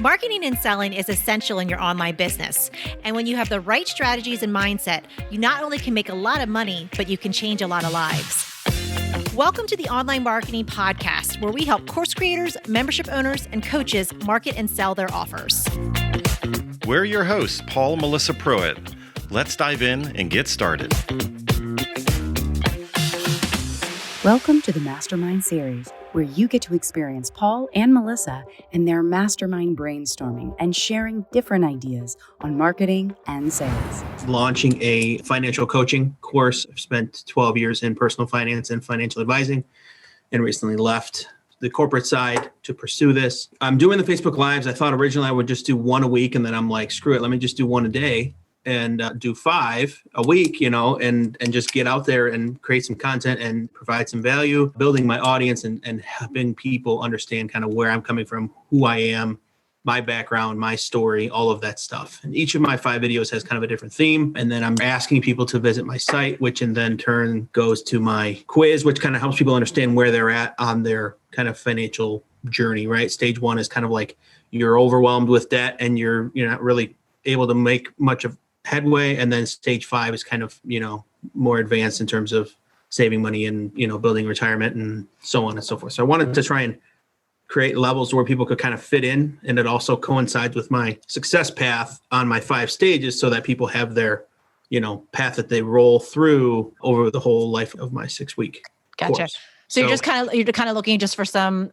Marketing and selling is essential in your online business. And when you have the right strategies and mindset, you not only can make a lot of money, but you can change a lot of lives. Welcome to the Online Marketing Podcast, where we help course creators, membership owners, and coaches market and sell their offers. We're your hosts, Paul and Melissa Pruitt. Let's dive in and get started. Welcome to the Mastermind Series, where you get to experience Paul and Melissa and their mastermind brainstorming and sharing different ideas on marketing and sales. Launching a financial coaching course. I've spent 12 years in personal finance and financial advising and recently left the corporate side to pursue this. I'm doing the Facebook Lives. I thought originally I would just do one a week, and then I'm like, screw it, let me just do one a day and do 5 a week, and just get out there and create some content and provide some value, building my audience and helping people understand kind of where I'm coming from, who I am, my background, my story, all of that stuff. And each of my 5 videos has kind of a different theme. And then I'm asking people to visit my site, which in then turn goes to my quiz, which kind of helps people understand where they're at on their kind of financial journey, right? Stage 1 is kind of like you're overwhelmed with debt and you're not really able to make much of headway. And then stage 5 is kind of, more advanced in terms of saving money and, building retirement and so on and so forth. So I wanted to try and create levels where people could kind of fit in. And it also coincides with my success path on my 5 stages so that people have their, path that they roll through over the whole life of my 6-week Gotcha. course. So you're kind of looking just for some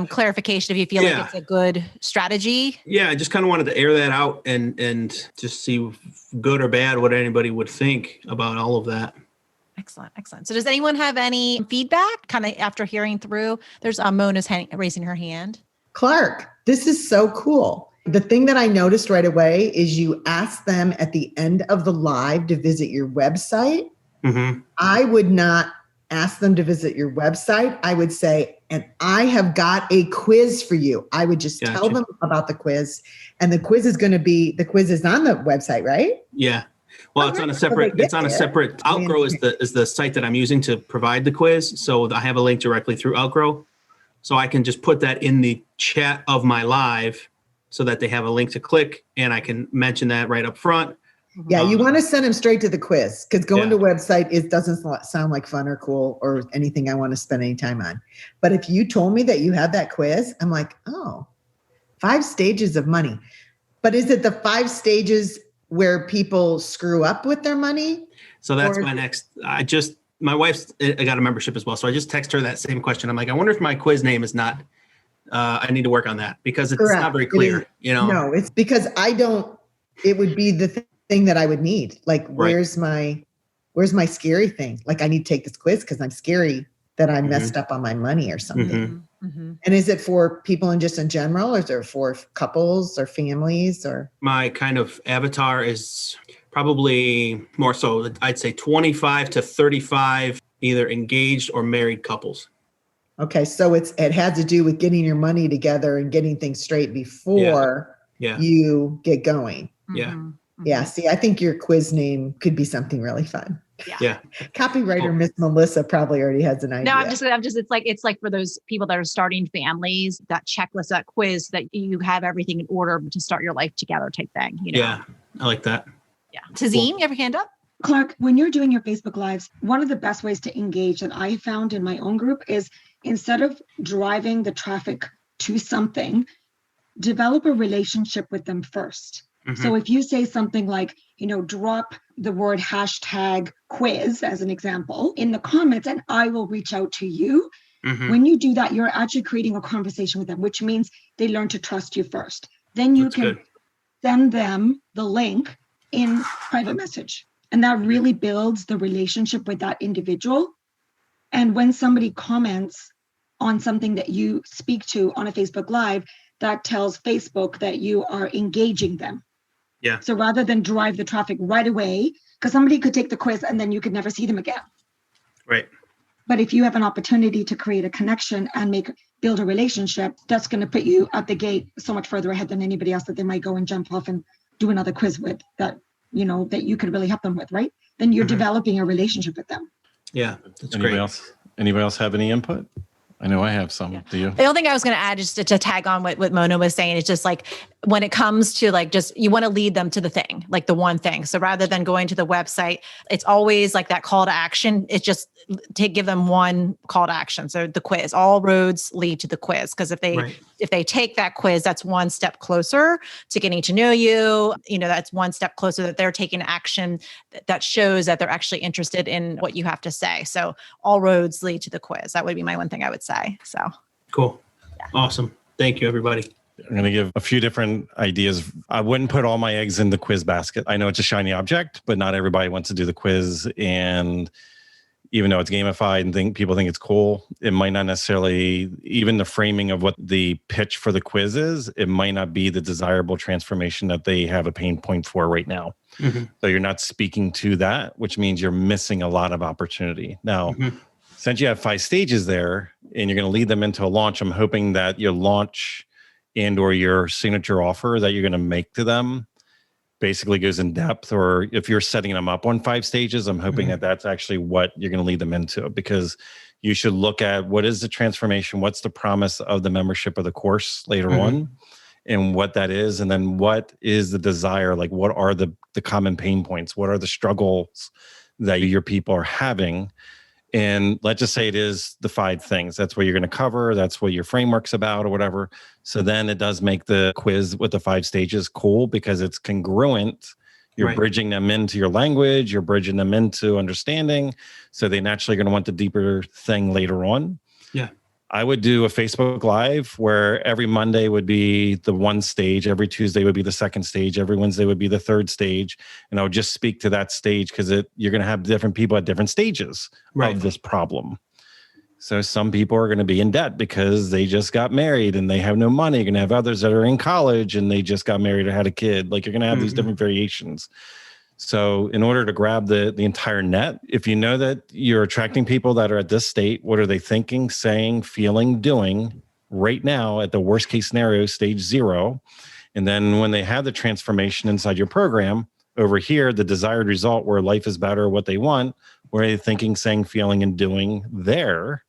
clarification if you feel like it's a good strategy. Yeah, I just kind of wanted to air that out and just see good or bad what anybody would think about all of that. Excellent. So does anyone have any feedback kind of after hearing through? There's Mona's raising her hand. Clark, this is so cool. The thing that I noticed right away is you asked them at the end of the live to visit your website. Mm-hmm. I would not ask them to visit your website. I would say, and I have got a quiz for you. I would just tell them about the quiz, and the quiz is on the website, right? Yeah. Well, it's on a separate Outgrow is the site that I'm using to provide the quiz. So I have a link directly through Outgrow. So I can just put that in the chat of my live so that they have a link to click, and I can mention that right up front. Yeah, you want to send them straight to the quiz, because going to website, it doesn't sound like fun or cool or anything I want to spend any time on. But if you told me that you had that quiz, I'm like, 5 stages of money. But is it the 5 stages where people screw up with their money? So that's my next. My wife's got a membership as well. So I just text her that same question. I'm like, I wonder if my quiz name is not, I need to work on that because it's not very clear, No, it's because it would be the thing that I would need. Like, where's my scary thing? Like, I need to take this quiz because I'm scary that I messed up on my money or something. Mm-hmm. Mm-hmm. And is it for people in general, or is it for couples or families? Or my kind of avatar is probably more so, I'd say 25 to 35, either engaged or married couples. Okay. So it had to do with getting your money together and getting things straight before you get going. Yeah. Mm-hmm. Yeah. See, I think your quiz name could be something really fun. Yeah. Copywriter Miss Melissa probably already has an idea. No, I'm just, it's like for those people that are starting families, that checklist, that quiz, that you have everything in order to start your life together type thing. Yeah. I like that. Yeah. Tazeen, you have your hand up? Clark, when you're doing your Facebook Lives, one of the best ways to engage that I found in my own group is, instead of driving the traffic to something, develop a relationship with them first. Mm-hmm. So if you say something like, drop the word #quiz as an example in the comments, and I will reach out to you. Mm-hmm. When you do that, you're actually creating a conversation with them, which means they learn to trust you first. Then you can send them the link in private message. And that really builds the relationship with that individual. And when somebody comments on something that you speak to on a Facebook Live, that tells Facebook that you are engaging them. Yeah. So rather than drive the traffic right away, because somebody could take the quiz and then you could never see them again. Right. But if you have an opportunity to create a connection and build a relationship, that's going to put you at the gate so much further ahead than anybody else that they might go and jump off and do another quiz with that you could really help them with, right? Then you're developing a relationship with them. Yeah, that's great. Anybody else have any input? I know I have some. Yeah. Do you? The only thing I was going to add is to tag on what Mona was saying. It's just like when it comes to like, just, you want to lead them to the thing, like the one thing. So rather than going to the website, it's always like that call to action. It's just give them one call to action. So the quiz, all roads lead to the quiz. Because if they take that quiz, that's one step closer to getting to know you. That's one step closer that they're taking action that shows that they're actually interested in what you have to say. So all roads lead to the quiz. That would be my one thing I would say. So cool. Yeah. Awesome. Thank you, everybody. I'm going to give a few different ideas. I wouldn't put all my eggs in the quiz basket. I know it's a shiny object, but not everybody wants to do the quiz. And even though it's gamified and people think it's cool, it might not necessarily, even the framing of what the pitch for the quiz is, it might not be the desirable transformation that they have a pain point for right now. Mm-hmm. So you're not speaking to that, which means you're missing a lot of opportunity. Now, since you have 5 stages there and you're going to lead them into a launch, I'm hoping that your launch and or your signature offer that you're going to make to them basically goes in depth. Or if you're setting them up on 5 stages, I'm hoping that that's actually what you're going to lead them into, because you should look at what is the transformation, what's the promise of the membership of the course later on, and what that is. And then what is the desire? Like, what are the common pain points? What are the struggles that your people are having? And let's just say it is the 5 things. That's what you're going to cover. That's what your framework's about or whatever. So then it does make the quiz with the 5 stages cool because it's congruent. You're bridging them into your language. You're bridging them into understanding. So they naturally are going to want the deeper thing later on. Yeah. I would do a Facebook Live where every Monday would be the 1 stage, every Tuesday would be the 2nd stage, every Wednesday would be the 3rd stage. And I would just speak to that stage because you're going to have different people at different stages of this problem. So some people are going to be in debt because they just got married and they have no money. You're going to have others that are in college and they just got married or had a kid. Like, you're going to have these different variations. So in order to grab the entire net, if you know that you're attracting people that are at this state, what are they thinking, saying, feeling, doing right now at the worst case scenario, stage 0? And then when they have the transformation inside your program, over here, the desired result where life is better, what they want, where are they thinking, saying, feeling, and doing there?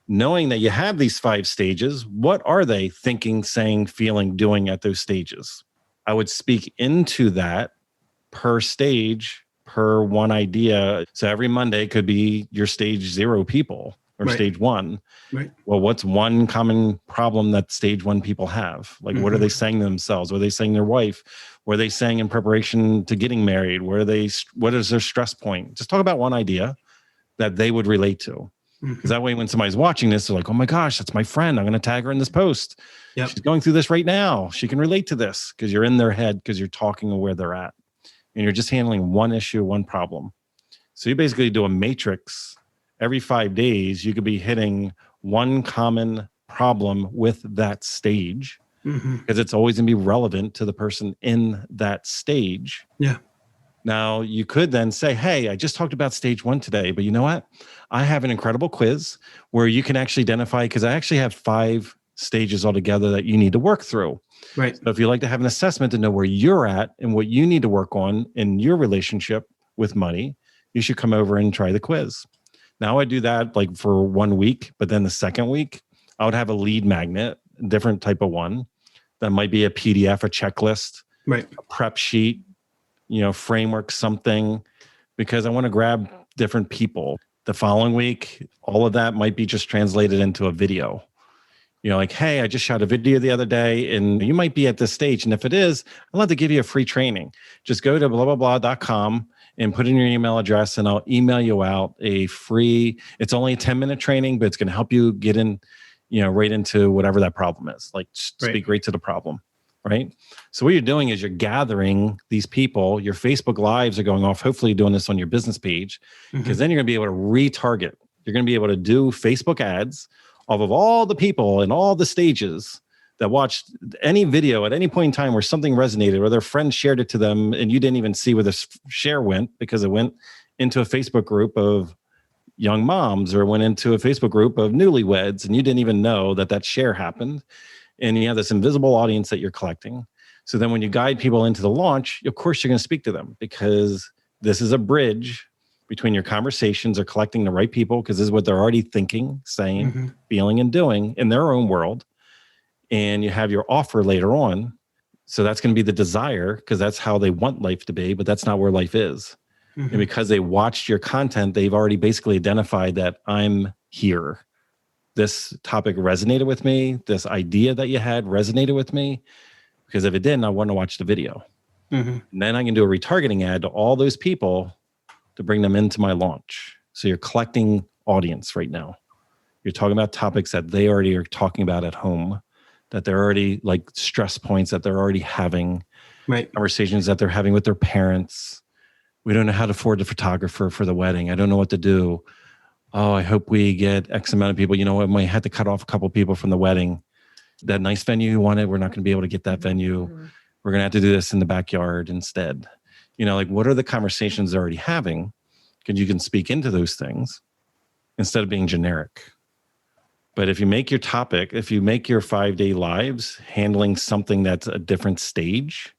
Knowing that you have these 5 stages, what are they thinking, saying, feeling, doing at those stages? I would speak into that per stage, per one idea. So every Monday could be your stage 0 people or stage 1. Right. Well, what's one common problem that stage 1 people have? Like, what are they saying to themselves? What are they saying to their wife? What are they saying in preparation to getting married? What is their stress point? Just talk about one idea that they would relate to. Because that way, when somebody's watching this, they're like, oh my gosh, that's my friend. I'm going to tag her in this post. Yep. She's going through this right now. She can relate to this, because you're in their head, because you're talking where they're at. And you're just handling one issue, one problem. So you basically do a matrix. Every 5 days, you could be hitting one common problem with that stage, because it's always going to be relevant to the person in that stage. Yeah. Now, you could then say, hey, I just talked about stage 1 today, but you know what? I have an incredible quiz where you can actually identify, because I actually have 5 stages altogether that you need to work through. Right. So if you like to have an assessment to know where you're at and what you need to work on in your relationship with money, you should come over and try the quiz. Now I do that like for 1 week, but then the second week, I would have a lead magnet, different type of one. That might be a PDF, a checklist, a prep sheet, framework, something, because I want to grab different people. The following week, all of that might be just translated into a video. Like, hey, I just shot a video the other day and you might be at this stage. And if it is, I'd love to give you a free training. Just go to blah.com and put in your email address and I'll email you out a free, it's only a 10-minute training, but it's going to help you get in, right into whatever that problem is. Like, speak right to the problem, right? So what you're doing is you're gathering these people. Your Facebook Lives are going off. Hopefully you're doing this on your business page, because then you're going to be able to retarget. You're going to be able to do Facebook ads off of all the people in all the stages that watched any video at any point in time where something resonated, or their friend shared it to them and you didn't even see where the share went, because it went into a Facebook group of young moms, or went into a Facebook group of newlyweds, and you didn't even know that share happened. And you have this invisible audience that you're collecting. So then when you guide people into the launch, of course you're going to speak to them, because this is a bridge between your conversations, or collecting the right people, because this is what they're already thinking, saying, feeling, and doing in their own world. And you have your offer later on, So that's going to be the desire because that's how they want life to be, but that's not where life is. And because they watched your content, they've already basically identified that I'm here. This topic resonated with me. This idea that you had resonated with me, because if it didn't, I wouldn't have watched the video. And then I can do a retargeting ad to all those people to bring them into my launch. So you're collecting audience right now. You're talking about topics that they already are talking about at home, that they're already like stress points that they're already having, right? Conversations that they're having with their parents. We don't know how to afford the photographer for the wedding. I don't know what to do. Oh, I hope we get X amount of people. You know what? We had to cut off a couple people from the wedding. That nice venue you wanted, we're not going to be able to get that venue. We're going to have to do this in the backyard instead. You know, like what are the conversations they're already having? Because you can speak into those things instead of being generic. But if you make your topic, if you make your 5-day lives handling something that's a different stage,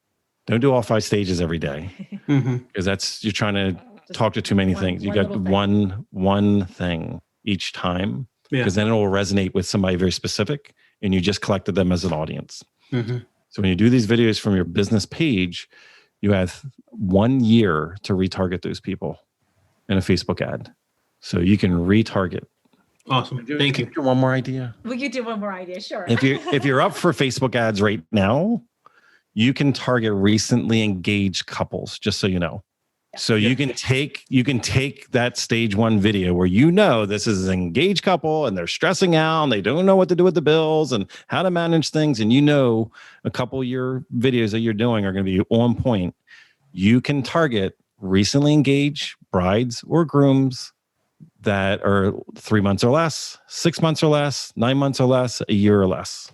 don't do all 5 stages every day. Because that's, you're trying to talk to too many things. You got one thing each time, because then it will resonate with somebody very specific and you just collected them as an audience. So when you do these videos from your business page, you have 1 year to retarget those people in a Facebook ad. So you can retarget. Awesome. Thank you. One more idea. We could do one more idea, sure. If you're up for Facebook ads right now, you can target recently engaged couples, just so you know. So you can take that stage 1 video where you know this is an engaged couple and they're stressing out and they don't know what to do with the bills and how to manage things, and you know a couple of your videos that you're doing are going to be on point. You can target recently engaged brides or grooms that are 3 months or less, 6 months or less, 9 months or less, a year or less.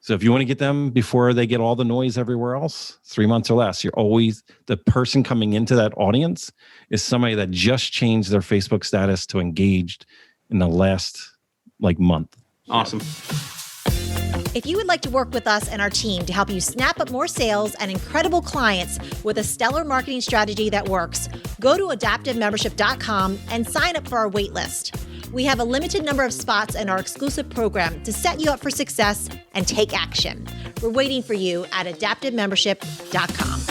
So if you want to get them before they get all the noise everywhere else, 3 months or less, you're always, the person coming into that audience is somebody that just changed their Facebook status to engaged in the last month. Awesome. If you would like to work with us and our team to help you snap up more sales and incredible clients with a stellar marketing strategy that works, go to adaptivemembership.com and sign up for our wait list. We have a limited number of spots in our exclusive program to set you up for success and take action. We're waiting for you at adaptivemembership.com.